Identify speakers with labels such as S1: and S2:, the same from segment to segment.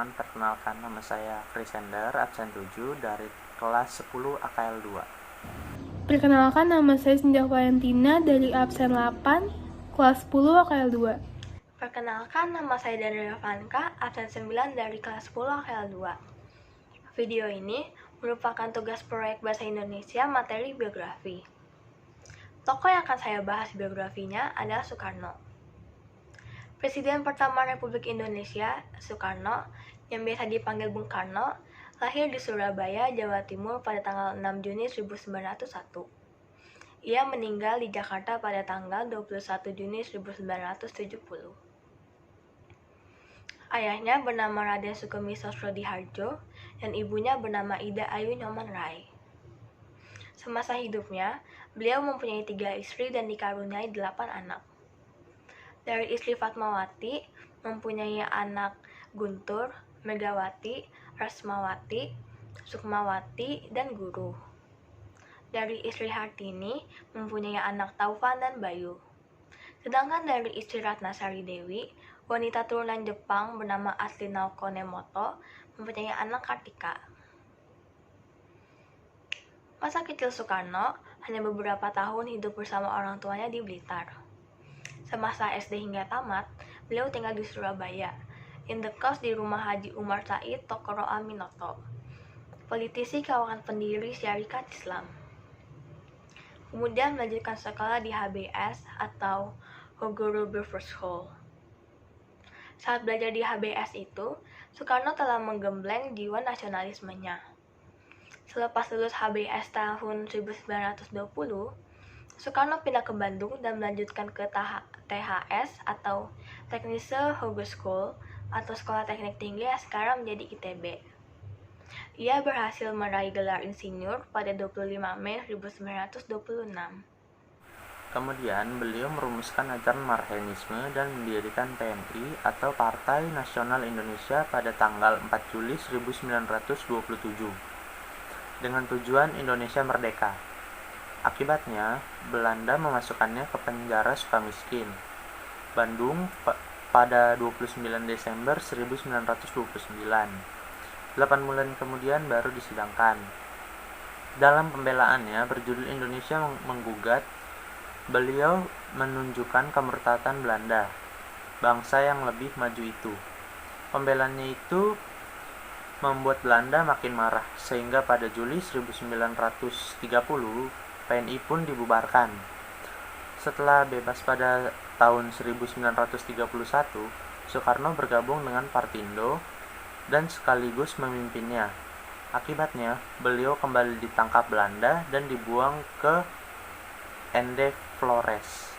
S1: teman-teman, perkenalkan nama saya Krisender, absen 7 dari kelas 10 AKL 2.
S2: Perkenalkan, nama saya Sindah Valentina dari absen 8, kelas 10 AKL 2.
S3: Perkenalkan, nama saya Daniela Vanka, absen 9 dari kelas 10 AKL 2. Video ini merupakan tugas proyek Bahasa Indonesia materi biografi. Tokoh yang akan saya bahas biografinya adalah Soekarno. Presiden pertama Republik Indonesia, Soekarno, yang biasa dipanggil Bung Karno, lahir di Surabaya, Jawa Timur pada tanggal 6 Juni 1901. Ia meninggal di Jakarta pada tanggal 21 Juni 1970. Ayahnya bernama Raden Sukemi Sosrodihardjo dan ibunya bernama Ida Ayu Nyoman Rai. Semasa hidupnya, beliau mempunyai 3 istri dan dikaruniai 8 anak. Dari istri Fatmawati, mempunyai anak Guntur, Megawati, Rasmawati, Sukmawati, dan Guru. Dari istri Hartini, mempunyai anak Taufan dan Bayu. Sedangkan dari istri Ratnasari Dewi, wanita turunan Jepang bernama Asli Naoko Nemoto, mempunyai anak Kartika. Masa kecil Soekarno hanya beberapa tahun hidup bersama orang tuanya di Blitar. Semasa SD hingga tamat, beliau tinggal di Surabaya, indekos di rumah Haji Umar Said Tokoro Aminoto, politisi kawakan pendiri Syarikat Islam. Kemudian melanjutkan sekolah di HBS atau Hogoro Berverschool. Saat belajar di HBS itu, Soekarno telah menggembleng jiwa nasionalismenya. Selepas lulus HBS tahun 1920, Soekarno pindah ke Bandung dan melanjutkan ke THS atau Technische Hogeschool atau Sekolah Teknik Tinggi yang sekarang menjadi ITB. Ia berhasil meraih gelar insinyur pada 25 Mei 1926.
S1: Kemudian beliau merumuskan ajaran Marxisme dan mendirikan PNI atau Partai Nasional Indonesia pada tanggal 4 Juli 1927 dengan tujuan Indonesia merdeka. Akibatnya, Belanda memasukkannya ke penjara Sukamiskin, Bandung pada 29 Desember 1929. 8 bulan kemudian baru disidangkan. Dalam pembelaannya berjudul Indonesia Menggugat, beliau menunjukkan kemurtatan Belanda, bangsa yang lebih maju itu. Pembelaannya itu membuat Belanda makin marah, sehingga pada Juli 1930, PNI pun dibubarkan. Setelah bebas pada tahun 1931, Soekarno bergabung dengan Partindo dan sekaligus memimpinnya. Akibatnya, beliau kembali ditangkap Belanda dan dibuang ke Ende Flores.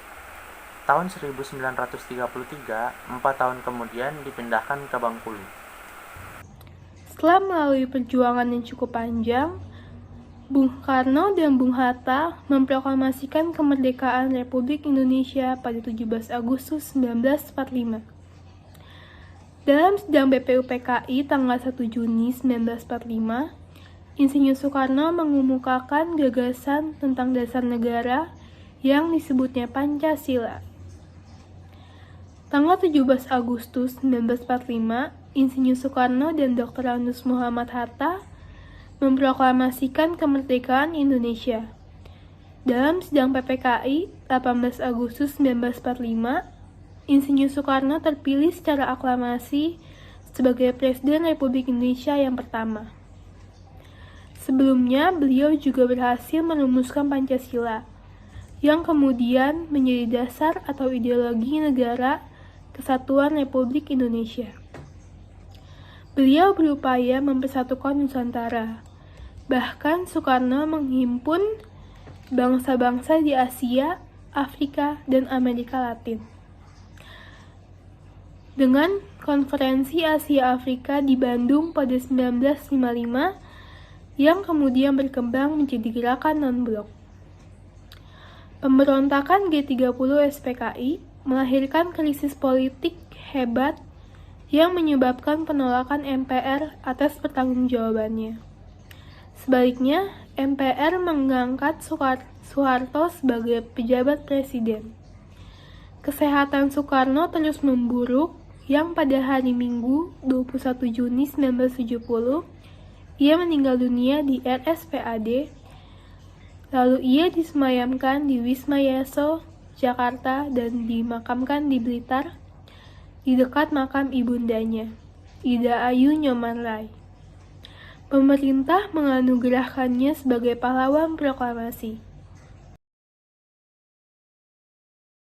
S1: Tahun 1933, 4 tahun kemudian dipindahkan ke Bengkulu.
S2: Setelah melalui perjuangan yang cukup panjang, Bung Karno dan Bung Hatta memproklamasikan kemerdekaan Republik Indonesia pada 17 Agustus 1945. Dalam sidang BPUPKI tanggal 1 Juni 1945, Insinyur Soekarno mengemukakan gagasan tentang dasar negara yang disebutnya Pancasila. Tanggal 17 Agustus 1945, Insinyur Soekarno dan Dr. Anus Muhammad Hatta memproklamasikan kemerdekaan Indonesia. Dalam sidang PPKI 18 Agustus 1945, Insinyur Soekarno terpilih secara aklamasi sebagai Presiden Republik Indonesia yang pertama. Sebelumnya, beliau juga berhasil merumuskan Pancasila, yang kemudian menjadi dasar atau ideologi negara Kesatuan Republik Indonesia. Beliau berupaya mempersatukan Nusantara. Bahkan Soekarno menghimpun bangsa-bangsa di Asia, Afrika, dan Amerika Latin. Dengan Konferensi Asia Afrika di Bandung pada 1955 yang kemudian berkembang menjadi gerakan non-blok. Pemberontakan G30 SPKI melahirkan krisis politik hebat yang menyebabkan penolakan MPR atas pertanggungjawabannya. Sebaliknya, MPR mengangkat Soeharto sebagai pejabat presiden. Kesehatan Soekarno terus memburuk yang pada hari Minggu 21 Juni 1970 ia meninggal dunia di RSPAD, lalu ia disemayamkan di Wisma Yaso, Jakarta dan dimakamkan di Blitar, di dekat makam ibundanya, Ida Ayu Nyoman Rai. Pemerintah menganugerahkannya sebagai pahlawan proklamasi.